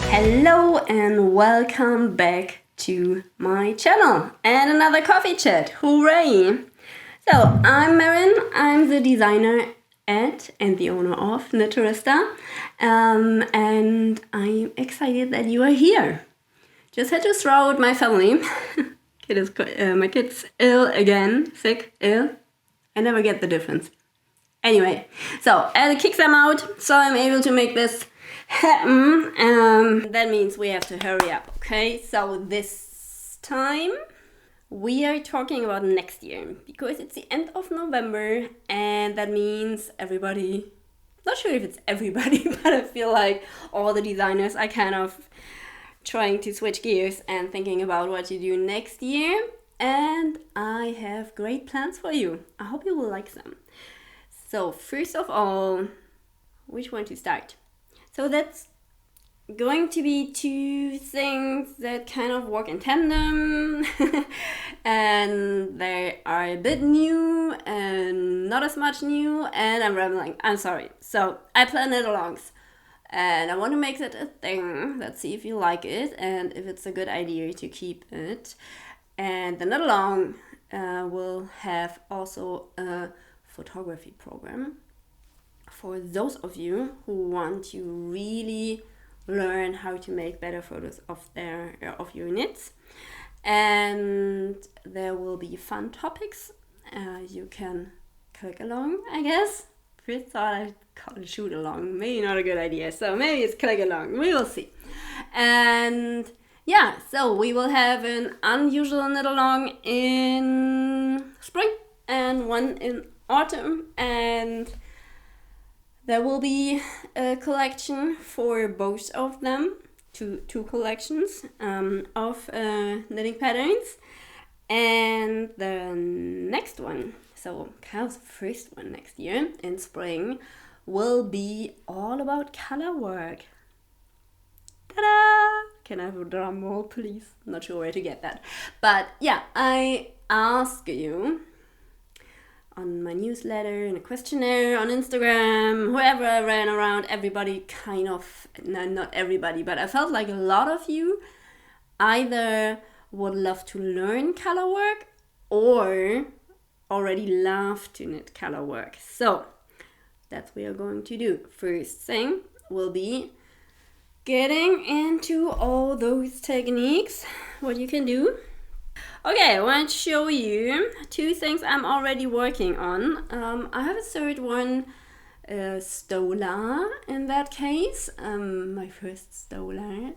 Hello and welcome back to my channel and another coffee chat. Hooray! So I'm Maren, I'm the designer at and the owner of Knitterista, and I'm excited that you are here. Just had to throw out my family. My kid's ill again, sick, ill. I never get the difference. Anyway, so I had to kick them out, so I'm able to make this happen. That means we have to hurry up, okay? So this time we are talking about next year because it's the end of November, and that means everybody, not sure if it's everybody, but I feel like all the designers are kind of trying to switch gears and thinking about what to do next year. And I have great plans for you. I hope you will like them. So first of all, which one to start? So that's going to be two things that kind of work in tandem and they are a bit new and not as much new, and I'm rambling, I'm sorry. So I plan knit-alongs and I want to make that a thing. Let's see if you like it and if it's a good idea to keep it. And the knit-along will have also a photography program for those of you who want to really learn how to make better photos of your knits. And there will be fun topics. You can click along, I guess. First thought I'd call it shoot along. Maybe not a good idea. So maybe it's click along. We will see. And yeah, so we will have an unusual knit along in spring and one in autumn, and there will be a collection for both of them, two collections of knitting patterns. And the next one, so KALs' first one next year in spring, will be all about color work. Ta-da! Can I have a drum roll, please? Not sure where to get that. But yeah, I ask you on my newsletter, in a questionnaire, on Instagram, whoever I ran around, everybody kind of, no, not everybody, but I felt like a lot of you either would love to learn color work or already love to knit color work. So that's what we are going to do. First thing will be getting into all those techniques, what you can do. Okay, I want to show you two things I'm already working on. I have a third one, Stola in that case, my first Stola.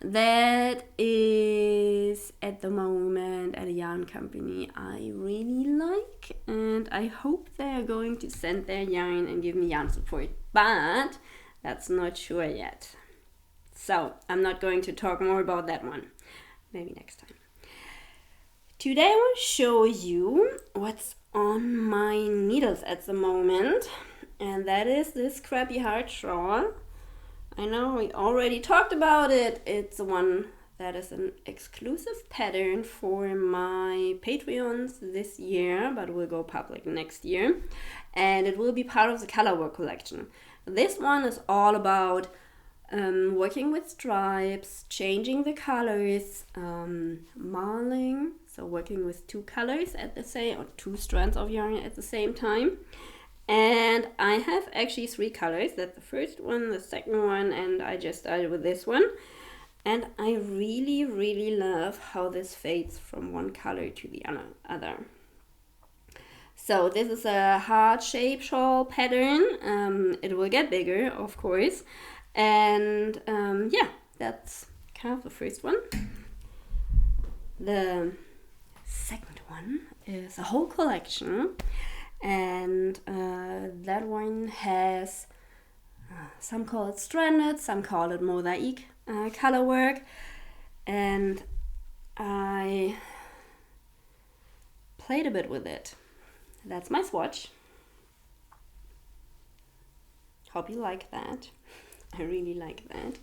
That is at the moment at a yarn company I really like, and I hope they're going to send their yarn and give me yarn support, but that's not sure yet. So I'm not going to talk more about that one. Maybe next time. Today I will show you what's on my needles at the moment, and that is this Scrappy Heart shawl. I know we already talked about it. It's the one that is an exclusive pattern for my Patreons this year, but will go public next year, and it will be part of the colorwork collection. This one is all about working with stripes, changing the colors, marling, so working with two colors at the same, or two strands of yarn at the same time. And I have actually three colors. That's the first one, the second one, and I just started with this one. And I really, really love how this fades from one color to the other. So this is a heart shape shawl pattern. It will get bigger, of course. And yeah, that's kind of the first one. The second one is a whole collection, and that one has some call it stranded, some call it mosaic color work, and I played a bit with it. That's my swatch. Hope you like that. I really like that.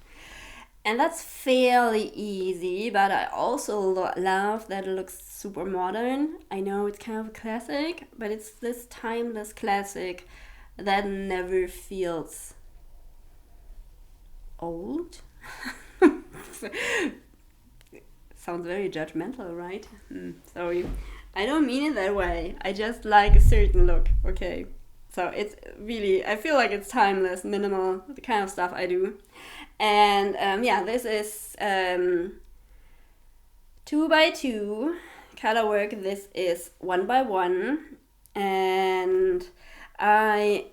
And that's fairly easy, but I also love that it looks super modern. I know it's kind of a classic, but it's this timeless classic that never feels old. Sounds very judgmental, right? Sorry. I don't mean it that way. I just like a certain look, okay? So it's really, I feel like it's timeless, minimal, the kind of stuff I do. And yeah, this is 2x2 color work. This is 1x1. And I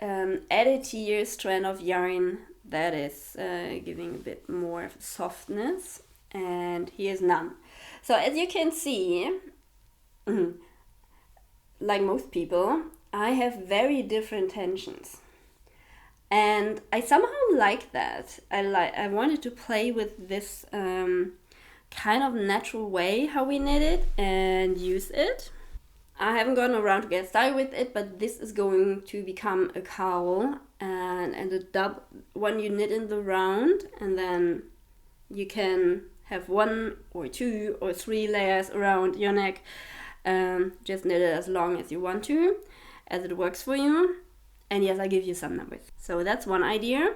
added here a strand of yarn that is giving a bit more softness. And here's none. So as you can see, like most people, I have very different tensions, and I somehow like that. I wanted to play with this kind of natural way how we knit it and use it. I haven't gotten around to get started with it, but this is going to become a cowl, and a dub one you knit in the round, and then you can have 1 or 2 or 3 layers around your neck. Just knit it as long as you want to, as it works for you. And yes, I give you some numbers. So that's one idea,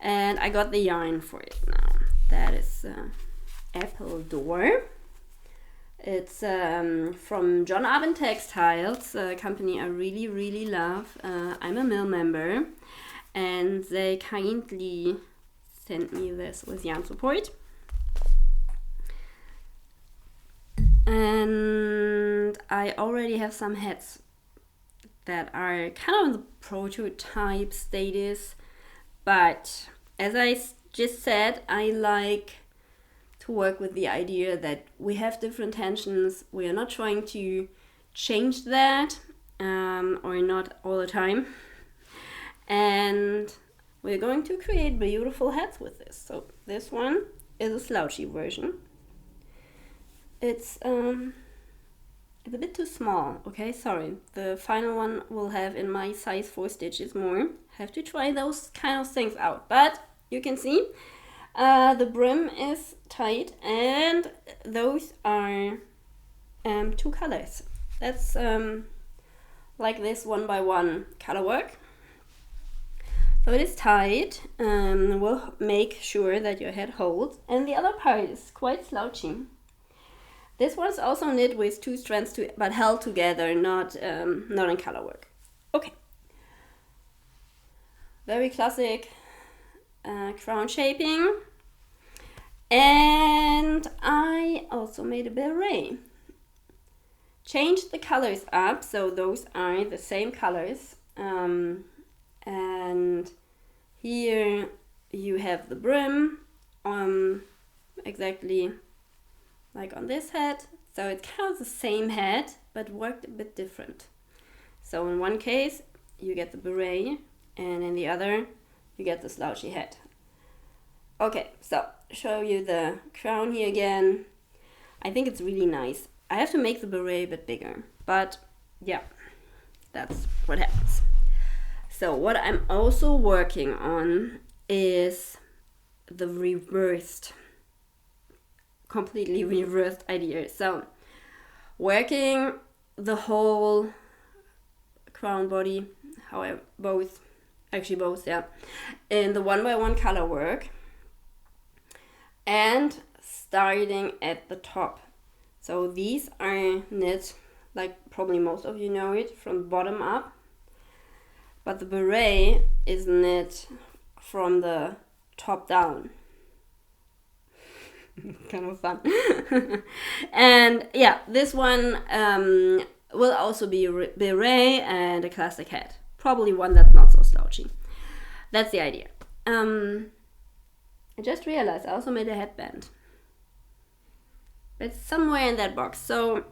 and I got the yarn for it now. That is Apple Door. It's from John Abend Textiles, a company I really love. I'm a mill member, and they kindly sent me this with yarn support. And I already have some hats that are kind of in the prototype status, but as I just said, I like to work with the idea that we have different tensions. We are not trying to change that, or not all the time, and we're going to create beautiful hats with this. So this one is a slouchy version. It's a bit too small, okay, sorry. The final one will have in my size 4 stitches more. Have to try those kind of things out. But you can see the brim is tight, and those are 2 colors. That's like this 1x1 color work. So it is tight, we'll make sure that your head holds, and the other part is quite slouchy. This one's also knit with 2 strands, but held together, not in color work. Okay. Very classic crown shaping. And I also made a beret. Changed the colors up, so those are the same colors. And here you have the brim, exactly like on this hat. So it's kind of the same hat, but worked a bit different. So in one case you get the beret, and in the other you get the slouchy hat. Okay, so show you the crown here again. I think it's really nice. I have to make the beret a bit bigger, but yeah, that's what happens. So what I'm also working on is the completely reversed idea. So working the whole crown body, however, both, yeah, in the 1x1 color work, and starting at the top. So these are knit, like probably most of you know it, from bottom up, but the beret is knit from the top down. Kind of fun. And yeah, this one will also be a beret and a classic hat, probably one that's not so slouchy. That's the idea. I just realized I also made a headband. It's somewhere in that box, so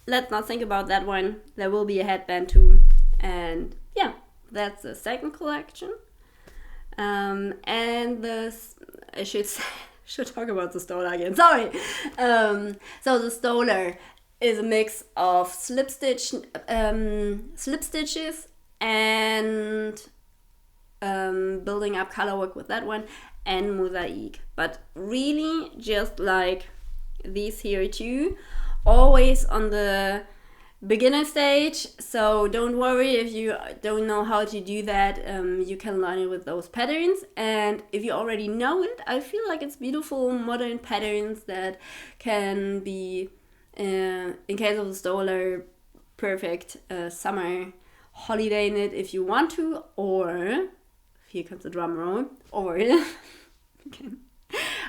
let's not think about that one. There will be a headband too, and yeah, that's the second collection. And I should talk about the stoler again. Sorry. So the stoler is a mix of slip stitches and building up color work with that one, and mosaic. But really just like these here too, always on the beginner stage, so don't worry if you don't know how to do that. You can learn it with those patterns, and if you already know it, I feel like it's beautiful modern patterns that can be, in case of the stoller, perfect summer holiday knit if you want to, or here comes the drum roll, or okay.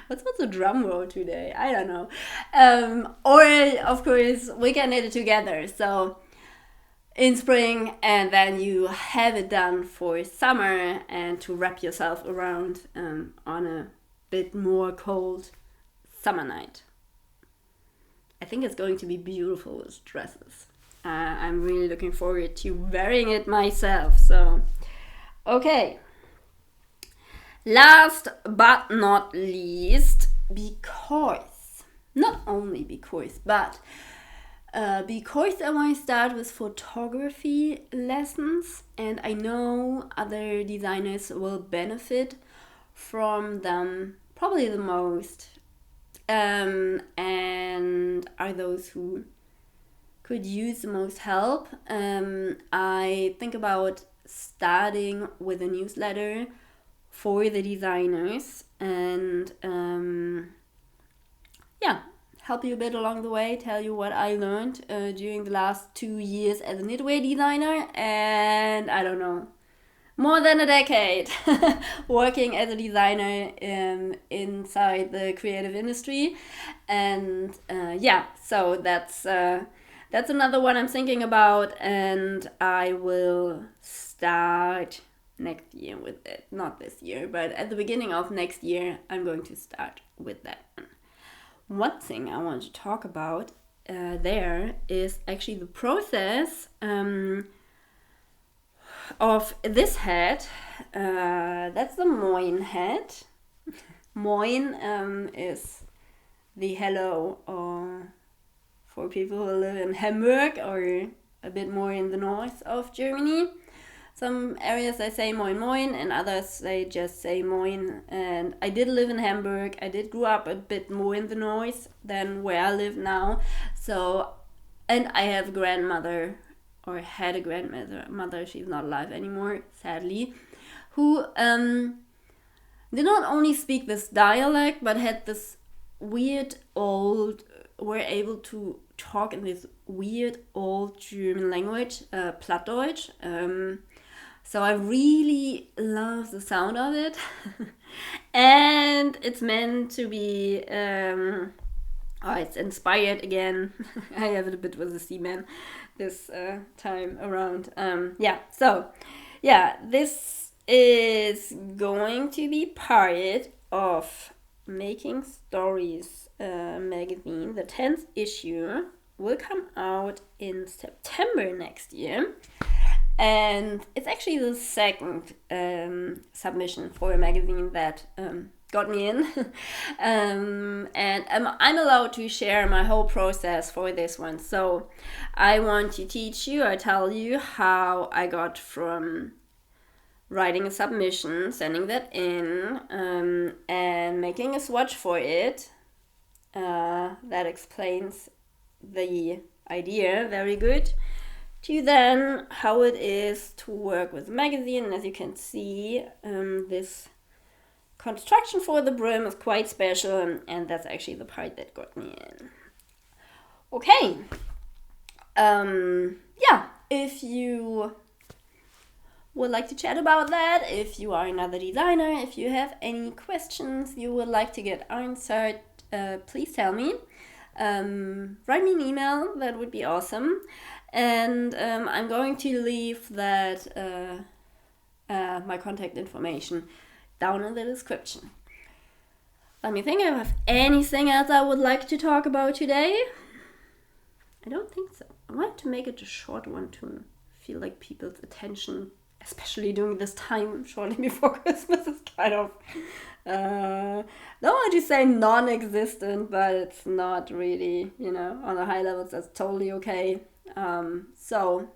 What's the drum roll today? I don't know. Or, of course, we can knit it together. So, in spring, and then you have it done for summer and to wrap yourself around on a bit more cold summer night. I think it's going to be beautiful with dresses. I'm really looking forward to wearing it myself. So, okay. Last but not least, because I want to start with photography lessons, and I know other designers will benefit from them probably the most, and are those who could use the most help. I think about starting with a newsletter for the designers and help you a bit along the way, tell you what I learned during the last 2 years as a knitwear designer, and I don't know, more than a decade working as a designer inside the creative industry. And so that's another one I'm thinking about, and I will start next year with it. Not this year, but at the beginning of next year I'm going to start with that one. One thing I want to talk about there is actually the process of this hat. That's the Moin hat. Moin is the hello for people who live in Hamburg or a bit more in the north of Germany. Some areas they say moin moin, and others they just say moin. And I did live in Hamburg. I did grow up a bit more in the north than where I live now. So, and I have a grandmother, or had a grandmother, she's not alive anymore, sadly, who did not only speak this dialect, but had this were able to talk in this weird old German language, Plattdeutsch. So I really love the sound of it. And it's meant to be, it's inspired again. I have it a bit with the Seaman this time around. This is going to be part of Making Stories magazine. The 10th issue will come out in September next year. And it's actually the second submission for a magazine that got me in. And I'm allowed to share my whole process for this one. So I want to teach you, or tell you how I got from writing a submission, sending that in, and making a swatch for it. That explains the idea very good. To then how it is to work with a magazine. And as you can see, this construction for the brim is quite special, and that's actually the part that got me in. Okay. If you would like to chat about that, if you are another designer, if you have any questions you would like to get answered, please tell me. Write me an email, that would be awesome. And I'm going to leave that my contact information down in the description. Let me think if I have anything else I would like to talk about today. I don't think so. I want to make it a short one to feel like people's attention, especially during this time shortly before Christmas, is kind of don't want to say non-existent, but it's not really, on the high levels. That's totally okay. So,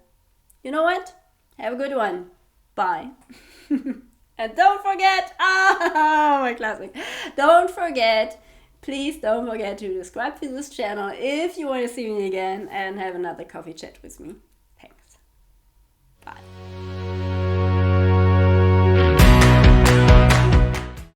you know what? Have a good one. Bye. And don't forget, my classic. Don't forget Please don't forget to subscribe to this channel if you want to see me again and have another coffee chat with me. Thanks. Bye.